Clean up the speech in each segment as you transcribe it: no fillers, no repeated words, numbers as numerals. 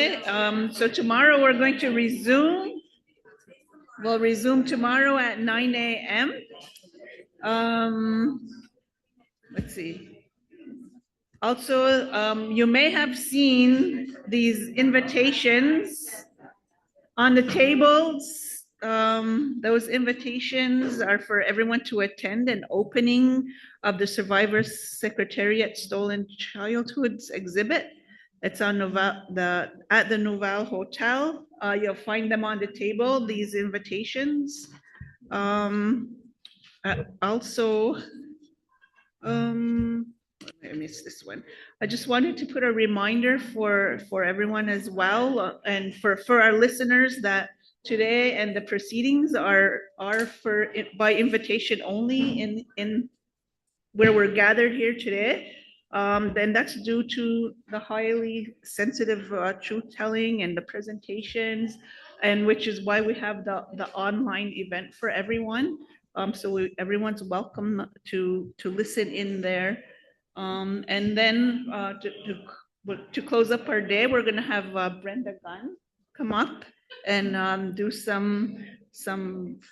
Okay, so tomorrow we're going to resume. We'll resume tomorrow at 9 a.m. Let's see. Also, you may have seen these invitations on the tables. Those invitations are for everyone to attend an opening of the Survivors Secretariat Stolen Childhoods exhibit. It's on at the Nouvelle Hotel. You'll find them on the table, these invitations. Also, I missed this one. I just wanted to put a reminder for everyone as well, and for our listeners, that today and the proceedings are for by invitation only in where we're gathered here today. Then that's due to the highly sensitive truth telling and the presentations, and which is why we have the online event for everyone. So everyone's welcome to listen in there. And then to close up our day, we're going to have Brenda Gunn come up and do some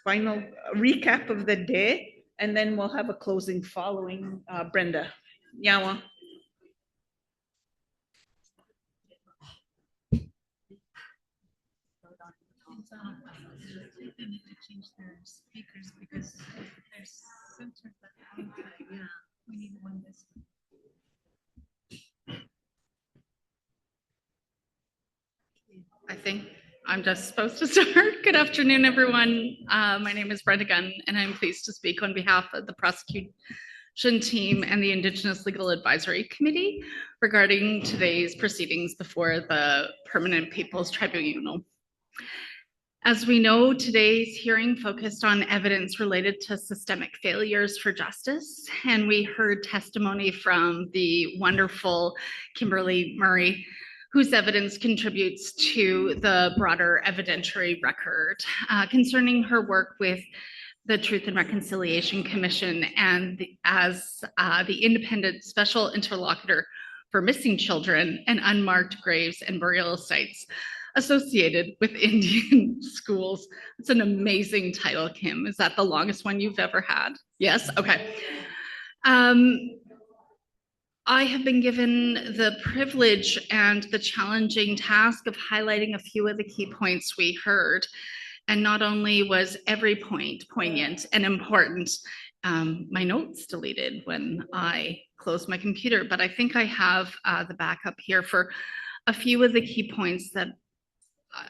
final recap of the day. And then we'll have a closing following Brenda. Yawa. They need to change their speakers because there's sensors that we need one this. I think I'm just supposed to start. Good afternoon, everyone. My name is Brenda Gunn, and I'm pleased to speak on behalf of the prosecution team and the Indigenous Legal Advisory Committee regarding today's proceedings before the Permanent People's Tribunal. As we know, today's hearing focused on evidence related to systemic failures for justice, and we heard testimony from the wonderful Kimberly Murray, whose evidence contributes to the broader evidentiary record concerning her work with the Truth and Reconciliation Commission and as the Independent Special Interlocutor for Missing Children and Unmarked Graves and Burial Sites associated with Indian schools. It's an amazing title, Kim. Is that the longest one you've ever had? Yes? Okay. I have been given the privilege and the challenging task of highlighting a few of the key points we heard. And not only was every point poignant and important, my notes deleted when I closed my computer, but I think I have the backup here for a few of the key points that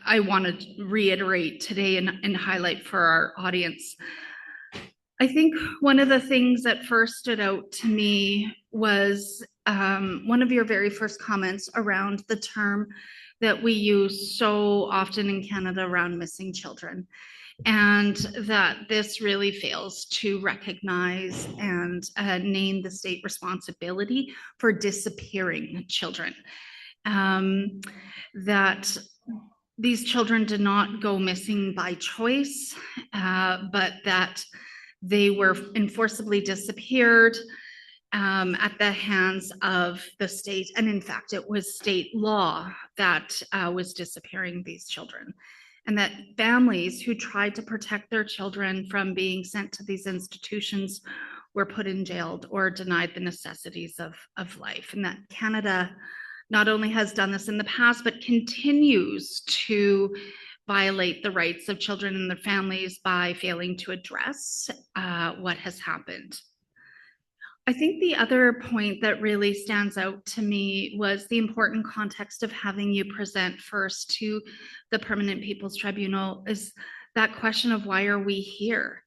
I want to reiterate today and highlight for our audience. I think one of the things that first stood out to me was one of your very first comments around the term that we use so often in Canada around missing children, and that this really fails to recognize and name the state responsibility for disappearing children. That these children did not go missing by choice, but that they were enforceably disappeared at the hands of the state. And in fact, it was state law that was disappearing these children. And that families who tried to protect their children from being sent to these institutions were put in jail or denied the necessities of life. And that Canada not only has done this in the past, but continues to violate the rights of children and their families by failing to address what has happened. I think the other point that really stands out to me was the important context of having you present first to the Permanent People's Tribunal is that question of why are we here?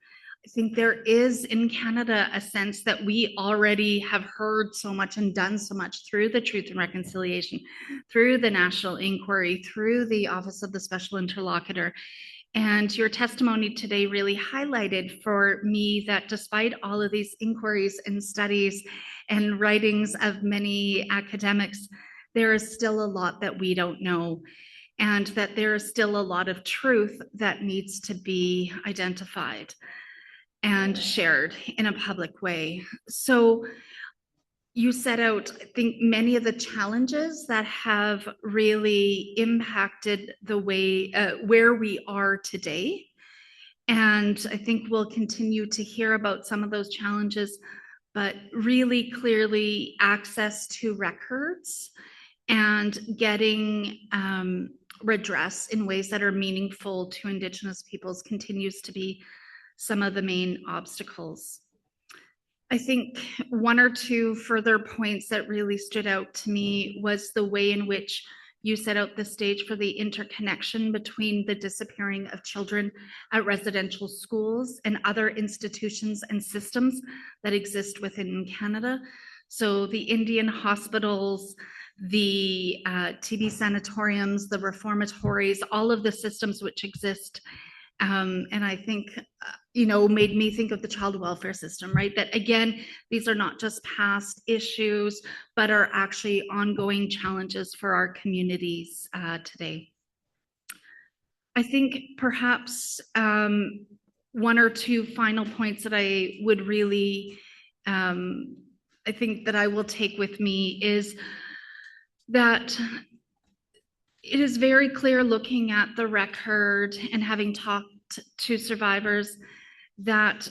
I think there is in Canada a sense that we already have heard so much and done so much through the Truth and Reconciliation, through the National Inquiry, through the Office of the Special Interlocutor. And your testimony today really highlighted for me that despite all of these inquiries and studies and writings of many academics, there is still a lot that we don't know, and that there is still a lot of truth that needs to be identified and shared in a public way. So you set out, I think, many of the challenges that have really impacted the way where we are today. And I think we'll continue to hear about some of those challenges, but really clearly access to records and getting redress in ways that are meaningful to Indigenous peoples continues to be some of the main obstacles. I think one or two further points that really stood out to me was the way in which you set out the stage for the interconnection between the disappearing of children at residential schools and other institutions and systems that exist within Canada. So the Indian hospitals, the TB sanatoriums, the reformatories, all of the systems which exist. And I think, made me think of the child welfare system, right? That again, these are not just past issues, but are actually ongoing challenges for our communities today. I think perhaps one or two final points that I would really, I think that I will take with me is that it is very clear looking at the record and having talked to survivors that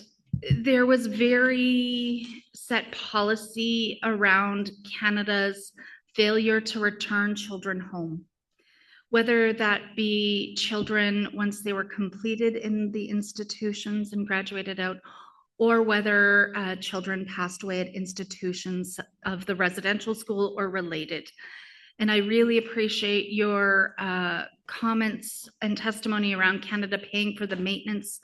there was very set policy around Canada's failure to return children home, whether that be children once they were completed in the institutions and graduated out, or whether children passed away at institutions of the residential school or related. And I really appreciate your comments and testimony around Canada paying for the maintenance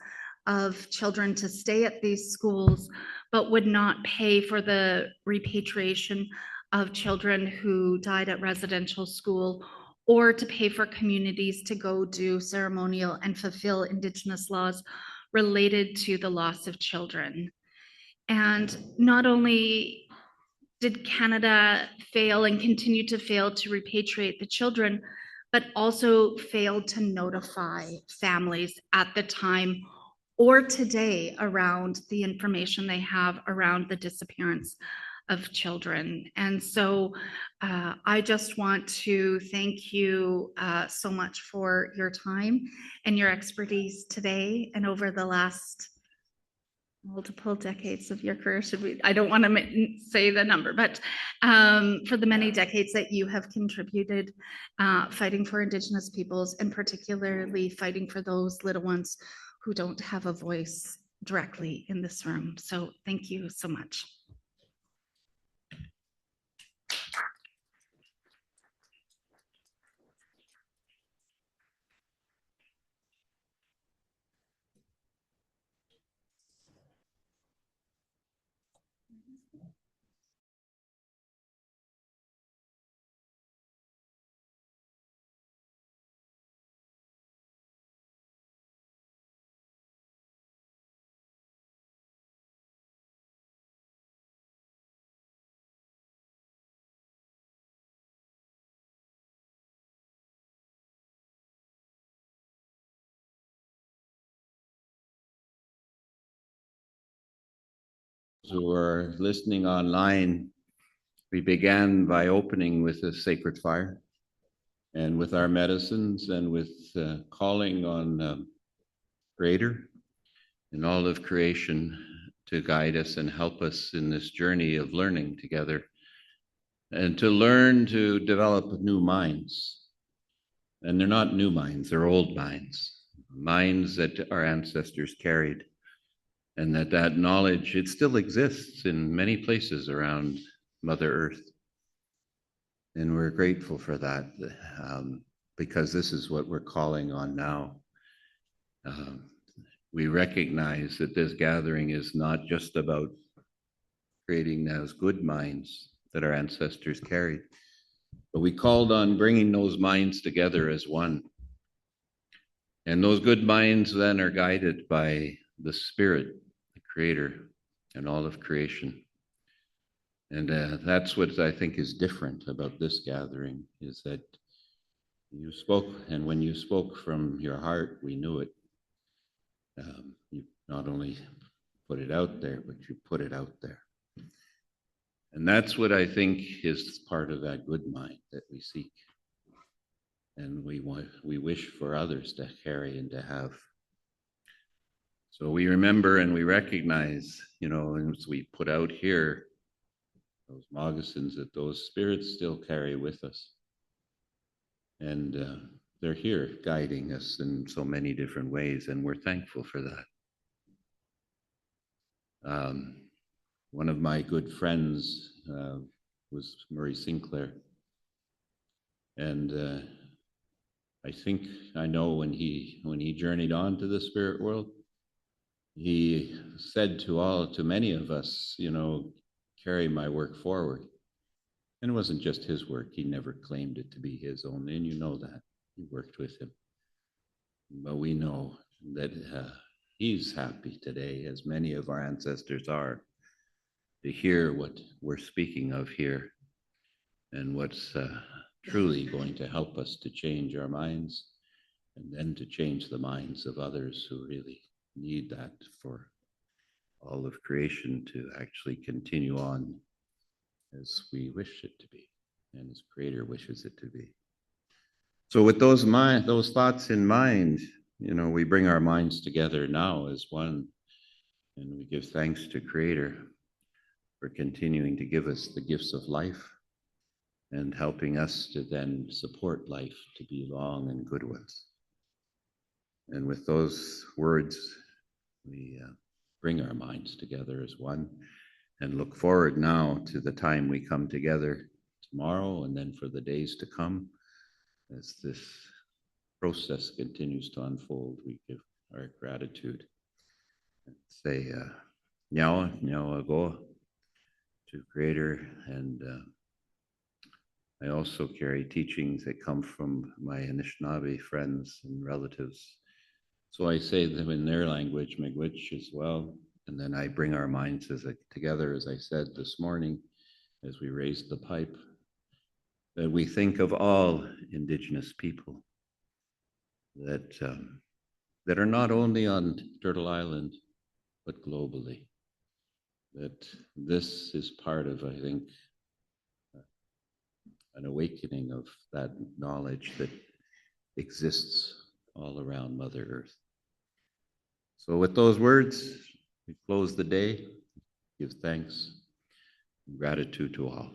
of children to stay at these schools, but would not pay for the repatriation of children who died at residential school, or to pay for communities to go do ceremonial and fulfill Indigenous laws related to the loss of children. And not only did Canada fail and continue to fail to repatriate the children, but also failed to notify families at the time or today around the information they have around the disappearance of children. And so I just want to thank you so much for your time and your expertise today and over the last multiple decades of your career. I don't want to say the number, but for the many decades that you have contributed fighting for Indigenous peoples, and particularly fighting for those little ones who don't have a voice directly in this room. So thank you so much. Who are listening online, we began by opening with a sacred fire and with our medicines and with calling on Creator and all of creation to guide us and help us in this journey of learning together, and to learn to develop new minds. And they're not new minds, they're old minds, minds that our ancestors carried. And that knowledge, it still exists in many places around Mother Earth. And we're grateful for that, because this is what we're calling on now. We recognize that this gathering is not just about creating those good minds that our ancestors carried, but we called on bringing those minds together as one. And those good minds then are guided by the Spirit, the Creator, and all of creation. And that's what I think is different about this gathering, is that you spoke, and when you spoke from your heart, we knew it. You not only put it out there, but you put it out there. And that's what I think is part of that good mind that we seek. And we wish for others to carry and to have. So we remember and we recognize, as we put out here, those moccasins, that those spirits still carry with us. And they're here guiding us in so many different ways, and we're thankful for that. One of my good friends was Murray Sinclair. And I think I know when he journeyed on to the spirit world, he said to many of us, carry my work forward. And it wasn't just his work. He never claimed it to be his own, and you know that. You worked with him. But we know that he's happy today, as many of our ancestors are, to hear what we're speaking of here and what's truly going to help us to change our minds and then to change the minds of others who really need that for all of creation to actually continue on as we wish it to be and as Creator wishes it to be. So with those thoughts in mind, we bring our minds together now as one, and we give thanks to Creator for continuing to give us the gifts of life and helping us to then support life to be long and good ones. And with those words, we bring our minds together as one and look forward now to the time we come together tomorrow and then for the days to come. As this process continues to unfold, we give our gratitude and say, Nyawa, Nyawa Goa to Creator. And I also carry teachings that come from my Anishinaabe friends and relatives. So I say them in their language, Miigwech, as well. And then I bring our minds together, as I said this morning, as we raised the pipe, that we think of all Indigenous people that are not only on Turtle Island, but globally. That this is part of, I think, an awakening of that knowledge that exists all around Mother Earth. So with those words, we close the day, give thanks and gratitude to all.